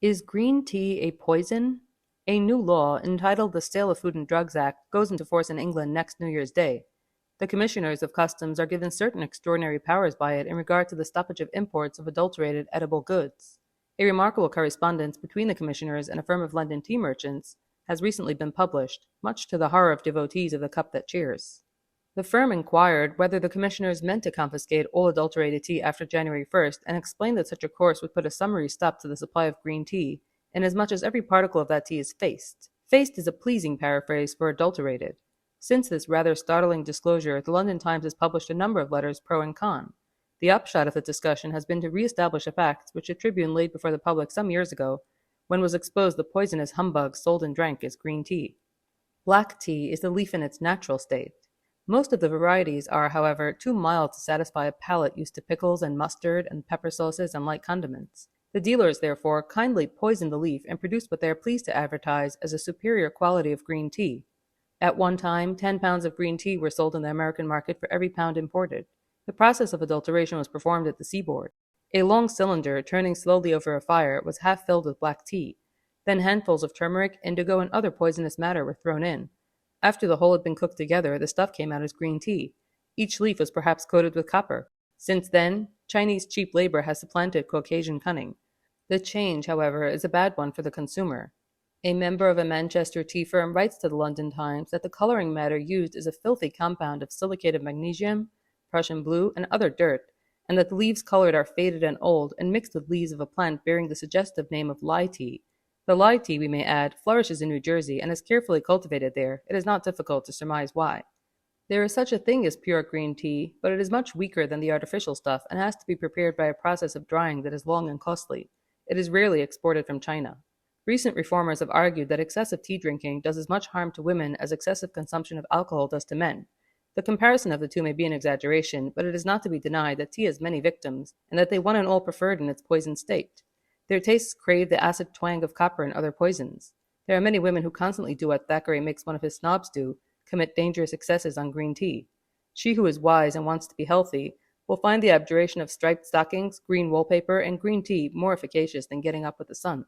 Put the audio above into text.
Is green tea a poison? A new law, entitled the Sale of Food and Drugs Act, goes into force in England next New Year's Day. The Commissioners of Customs are given certain extraordinary powers by it in regard to the stoppage of imports of adulterated edible goods. A remarkable correspondence between the Commissioners and a firm of London tea merchants has recently been published, much to the horror of devotees of the cup that cheers. The firm inquired whether the Commissioners meant to confiscate all adulterated tea after January 1st and explained that such a course would put a summary stop to the supply of green tea, inasmuch as every particle of that tea is faced. Faced is a pleasing paraphrase for adulterated. Since this rather startling disclosure, the London Times has published a number of letters pro and con. The upshot of the discussion has been to re-establish a fact which the Tribune laid before the public some years ago, when was exposed the poisonous humbug sold and drank as green tea. Black tea is the leaf in its natural state. Most of the varieties are, however, too mild to satisfy a palate used to pickles and mustard and pepper sauces and light condiments. The dealers, therefore, kindly poison the leaf and produce what they are pleased to advertise as a superior quality of green tea. At one time, 10 pounds of green tea were sold in the American market for every pound imported. The process of adulteration was performed at the seaboard. A long cylinder, turning slowly over a fire, was half filled with black tea. Then handfuls of turmeric, indigo, and other poisonous matter were thrown in. After the whole had been cooked together, the stuff came out as green tea. Each leaf was perhaps coated with copper. Since then, Chinese cheap labor has supplanted Caucasian cunning. The change, however, is a bad one for the consumer. A member of a Manchester tea firm writes to the London Times that the coloring matter used is a filthy compound of silicate of magnesium, Prussian blue, and other dirt, and that the leaves colored are faded and old and mixed with leaves of a plant bearing the suggestive name of lye tea. The lye tea, we may add, flourishes in New Jersey and is carefully cultivated there. It is not difficult to surmise why. There is such a thing as pure green tea, but it is much weaker than the artificial stuff and has to be prepared by a process of drying that is long and costly. It is rarely exported from China. Recent reformers have argued that excessive tea drinking does as much harm to women as excessive consumption of alcohol does to men. The comparison of the two may be an exaggeration, but it is not to be denied that tea has many victims, and that they one and all prefer it in its poisoned state. Their tastes crave the acid twang of copper and other poisons. There are many women who constantly do what Thackeray makes one of his snobs do, commit dangerous excesses on green tea. She who is wise and wants to be healthy will find the abjuration of striped stockings, green wallpaper, and green tea more efficacious than getting up with the sun.